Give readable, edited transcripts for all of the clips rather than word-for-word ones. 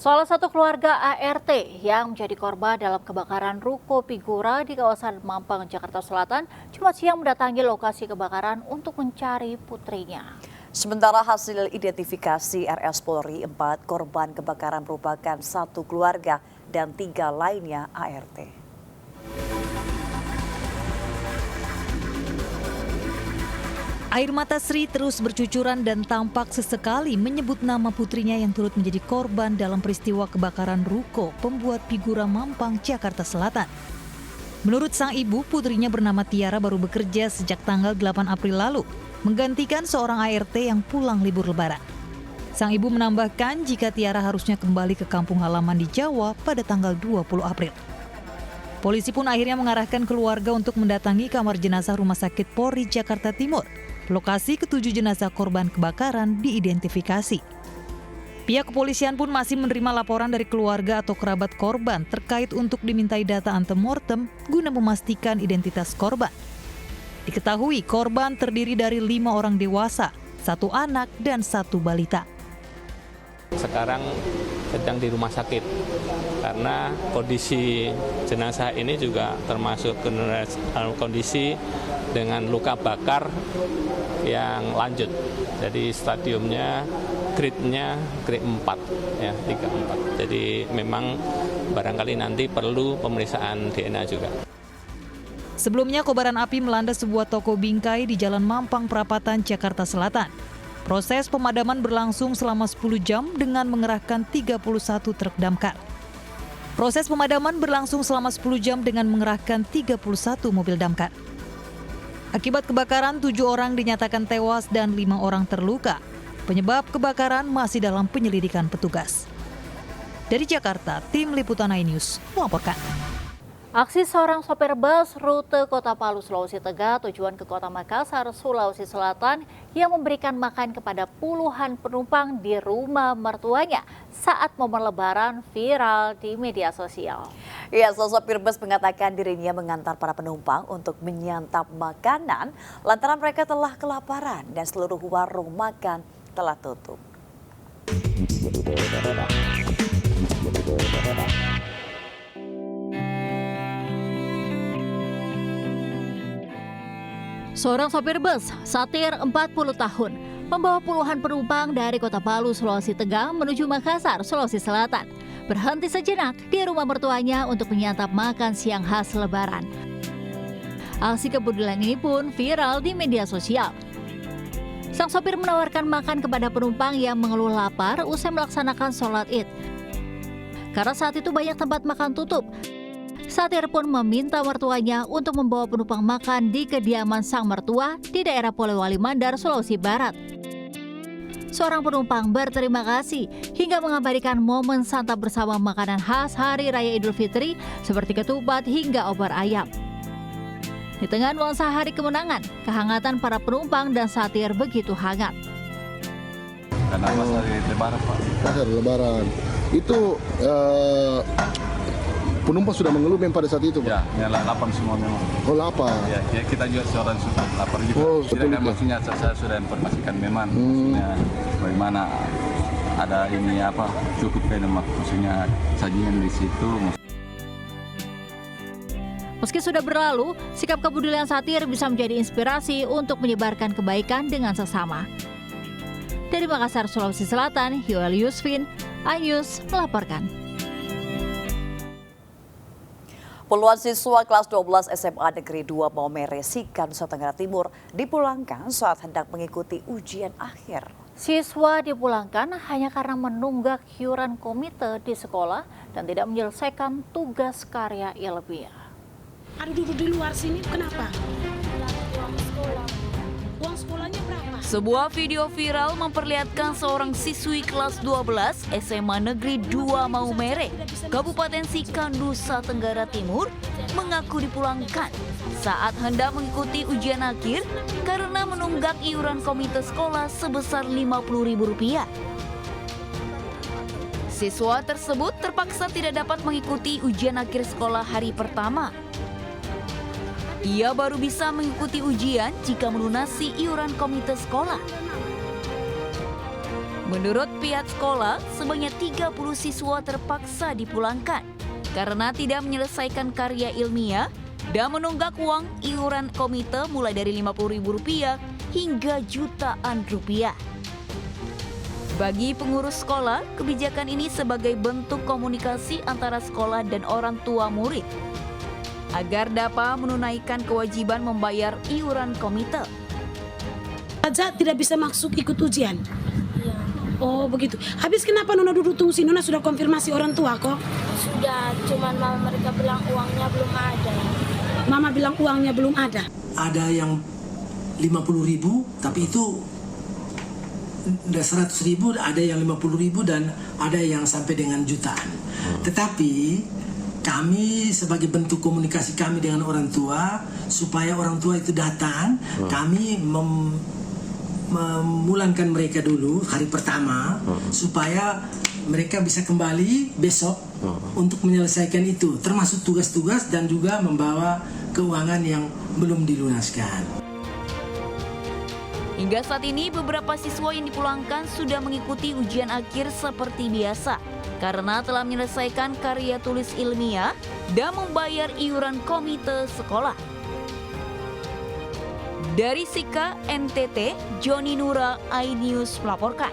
Salah satu keluarga ART yang menjadi korban dalam kebakaran ruko Figura di kawasan Mampang, Jakarta Selatan, Jumat siang mendatangi lokasi kebakaran untuk mencari putrinya. Sementara hasil identifikasi RS Polri, 4 korban kebakaran merupakan satu keluarga dan 3 lainnya ART. Air mata Sri terus bercucuran dan tampak sesekali menyebut nama putrinya yang turut menjadi korban dalam peristiwa kebakaran ruko pembuat Figura Mampang, Jakarta Selatan. Menurut sang ibu, putrinya bernama Tiara baru bekerja sejak tanggal 8 April lalu, menggantikan seorang ART yang pulang libur lebaran. Sang ibu menambahkan jika Tiara harusnya kembali ke kampung halaman di Jawa pada tanggal 20 April. Polisi pun akhirnya mengarahkan keluarga untuk mendatangi kamar jenazah Rumah Sakit Polri Jakarta Timur. Lokasi ketujuh jenazah korban kebakaran diidentifikasi. Pihak kepolisian pun masih menerima laporan dari keluarga atau kerabat korban terkait untuk dimintai data antemortem guna memastikan identitas korban. Diketahui korban terdiri dari 5 orang dewasa, 1 anak dan 1 balita. Sekarang sedang di rumah sakit karena kondisi jenazah ini juga termasuk kondisi dengan luka bakar yang lanjut. Jadi stadiumnya grade-nya grade 4 ya, 3-4. Jadi memang barangkali nanti perlu pemeriksaan DNA juga. Sebelumnya kobaran api melanda sebuah toko bingkai di Jalan Mampang Perapatan, Jakarta Selatan. Proses pemadaman berlangsung selama 10 jam dengan mengerahkan 31 truk damkar. Proses pemadaman berlangsung selama 10 jam dengan mengerahkan 31 mobil damkar. Akibat kebakaran, 7 orang dinyatakan tewas dan 5 orang terluka. Penyebab kebakaran masih dalam penyelidikan petugas. Dari Jakarta, Tim Liputan iNews melaporkan. Aksi seorang sopir bus rute Kota Palu, Sulawesi Tengah tujuan ke Kota Makassar, Sulawesi Selatan yang memberikan makan kepada puluhan penumpang di rumah mertuanya saat momen Lebaran viral di media sosial. Ya, sopir bus mengatakan dirinya mengantar para penumpang untuk menyantap makanan lantaran mereka telah kelaparan dan seluruh warung makan telah tutup. Seorang sopir bus, Satir 40 tahun, membawa puluhan penumpang dari Kota Palu, Sulawesi Tengah menuju Makassar, Sulawesi Selatan. Berhenti sejenak di rumah mertuanya untuk menyantap makan siang khas Lebaran. Aksi kepedulian ini pun viral di media sosial. Sang sopir menawarkan makan kepada penumpang yang mengeluh lapar usai melaksanakan sholat Id. Karena saat itu banyak tempat makan tutup, Satir pun meminta mertuanya untuk membawa penumpang makan di kediaman sang mertua di daerah Polewali Mandar, Sulawesi Barat. Seorang penumpang berterima kasih hingga mengabadikan momen santap bersama makanan khas Hari Raya Idul Fitri seperti ketupat hingga opor ayam. Di tengah nuansa hari kemenangan, kehangatan para penumpang dan Satir begitu hangat. Karena pas hari Lebaran, Pak. Pas hari Lebaran. Itu penumpang sudah mengeluh pada saat itu, Pak? Ya, lapar semua memang. Oh, lapar. Ya, kita juga seorang sudah lapar juga. Oh, Tidak kan maksudnya saya sudah informasikan memang maksudnya bagaimana ada ini apa cukup kan maksudnya sajian di situ. Meski sudah berlalu, sikap kepedulian Satir bisa menjadi inspirasi untuk menyebarkan kebaikan dengan sesama. Dari Makassar, Sulawesi Selatan, Yoel Yusfin, iNews melaporkan. Puluhan siswa kelas 12 SMA Negeri 2 Maumere, Sikan, Nusa Tenggara Timur dipulangkan saat hendak mengikuti ujian akhir. Siswa dipulangkan hanya karena menunggak iuran komite di sekolah dan tidak menyelesaikan tugas karya ilmiah. Ada duduk di luar sini, kenapa? Uang sekolahnya berapa? Sebuah video viral memperlihatkan seorang siswi kelas 12 SMA Negeri 2 Maumere, Kabupaten Sikan, Nusa Tenggara Timur, mengaku dipulangkan saat hendak mengikuti ujian akhir karena menunggak iuran komite sekolah sebesar Rp50.000. Siswa tersebut terpaksa tidak dapat mengikuti ujian akhir sekolah hari pertama. Ia baru bisa mengikuti ujian jika melunasi iuran komite sekolah. Menurut pihak sekolah, sebanyak 30 siswa terpaksa dipulangkan karena tidak menyelesaikan karya ilmiah dan menunggak uang iuran komite mulai dari Rp50.000 hingga jutaan rupiah. Bagi pengurus sekolah, kebijakan ini sebagai bentuk komunikasi antara sekolah dan orang tua murid agar dapat menunaikan kewajiban membayar iuran komite. Aja tidak bisa masuk ikut ujian. Oh begitu. Habis kenapa Nona duduk tunggu sini? Nona sudah konfirmasi orang tua kok? Sudah, cuman mama mereka bilang uangnya belum ada. Mama bilang uangnya belum ada. Ada yang 50.000, tapi itu udah 100.000, ada yang 50.000 dan ada yang sampai dengan jutaan. Tetapi kami sebagai bentuk komunikasi kami dengan orang tua, supaya orang tua itu datang, kami memulangkan mereka dulu hari pertama, supaya mereka bisa kembali besok untuk menyelesaikan itu, termasuk tugas-tugas dan juga membawa keuangan yang belum dilunaskan. Hingga saat ini beberapa siswa yang dipulangkan sudah mengikuti ujian akhir seperti biasa karena telah menyelesaikan karya tulis ilmiah dan membayar iuran komite sekolah. Dari Sika, NTT, Joni Nura, iNews melaporkan.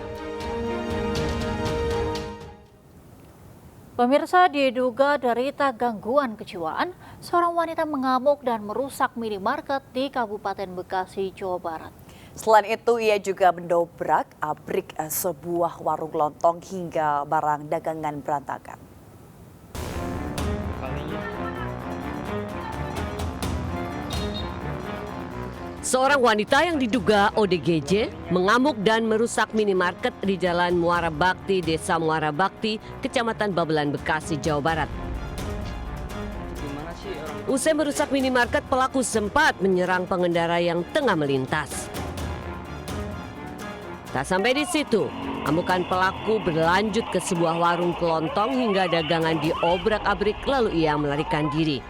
Pemirsa, diduga derita gangguan kejiwaan, seorang wanita mengamuk dan merusak minimarket di Kabupaten Bekasi, Jawa Barat. Selain itu, ia juga mendobrak abrik sebuah warung lontong hingga barang dagangan berantakan. Seorang wanita yang diduga ODGJ mengamuk dan merusak minimarket di Jalan Muara Bakti, Desa Muara Bakti, Kecamatan Babelan, Bekasi, Jawa Barat. Usai merusak minimarket, pelaku sempat menyerang pengendara yang tengah melintas. Tak sampai di situ, amukan pelaku berlanjut ke sebuah warung kelontong hingga dagangan diobrak-abrik lalu ia melarikan diri.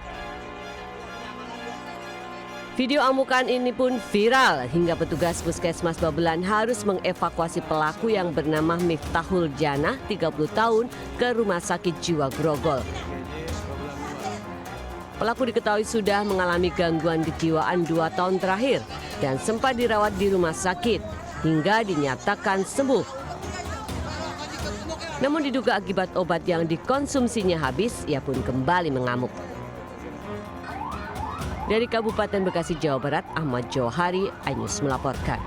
Video amukan ini pun viral hingga petugas Puskesmas Babelan harus mengevakuasi pelaku yang bernama Miftahul Janah, 30 tahun, ke Rumah Sakit Jiwa Grogol. Pelaku diketahui sudah mengalami gangguan kejiwaan 2 tahun terakhir dan sempat dirawat di rumah sakit hingga dinyatakan sembuh. Namun diduga akibat obat yang dikonsumsinya habis, ia pun kembali mengamuk. Dari Kabupaten Bekasi, Jawa Barat, Ahmad Johari, iNews melaporkan.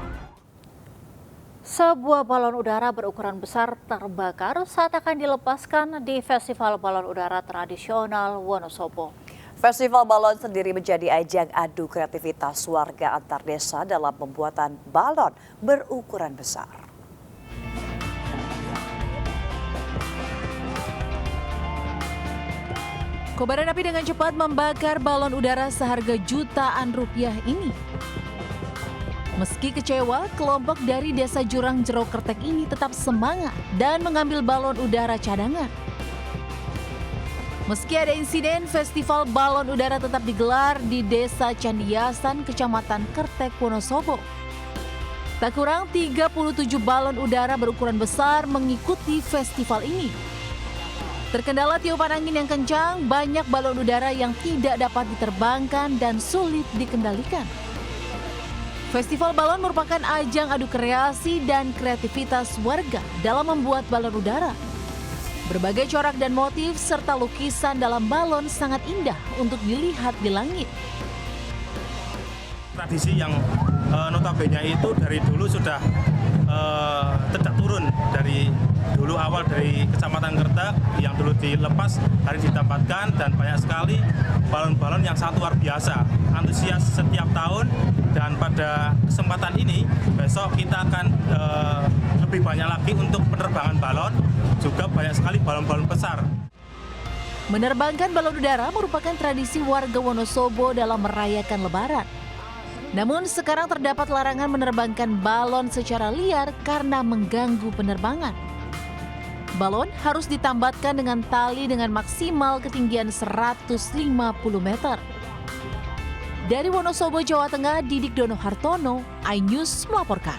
Sebuah balon udara berukuran besar terbakar saat akan dilepaskan di Festival Balon Udara Tradisional Wonosobo. Festival balon sendiri menjadi ajang adu kreativitas warga antar desa dalam pembuatan balon berukuran besar. Kobaran api dengan cepat membakar balon udara seharga jutaan rupiah ini. Meski kecewa, kelompok dari Desa Jurang Jero Kertek ini tetap semangat dan mengambil balon udara cadangan. Meski ada insiden, festival balon udara tetap digelar di Desa Candiasan, Kecamatan Kertek, Wonosobo. Tak kurang 37 balon udara berukuran besar mengikuti festival ini. Terkendala tiupan angin yang kencang, banyak balon udara yang tidak dapat diterbangkan dan sulit dikendalikan. Festival balon merupakan ajang adu kreasi dan kreativitas warga dalam membuat balon udara. Berbagai corak dan motif serta lukisan dalam balon sangat indah untuk dilihat di langit. Tradisi yang notabene itu dari dulu sudah tidak turun, dari dulu awal dari Kecamatan Kertek yang dulu dilepas hari ditempatkan, dan banyak sekali balon-balon yang sangat luar biasa, antusias setiap tahun. Dan pada kesempatan ini besok kita akan lebih banyak lagi untuk penerbangan balon, juga banyak sekali balon-balon besar. Menerbangkan balon udara merupakan tradisi warga Wonosobo dalam merayakan Lebaran. Namun sekarang terdapat larangan menerbangkan balon secara liar karena mengganggu penerbangan. Balon harus ditambatkan dengan tali dengan maksimal ketinggian 150 meter. Dari Wonosobo, Jawa Tengah, Didik Dono Hartono, iNews melaporkan.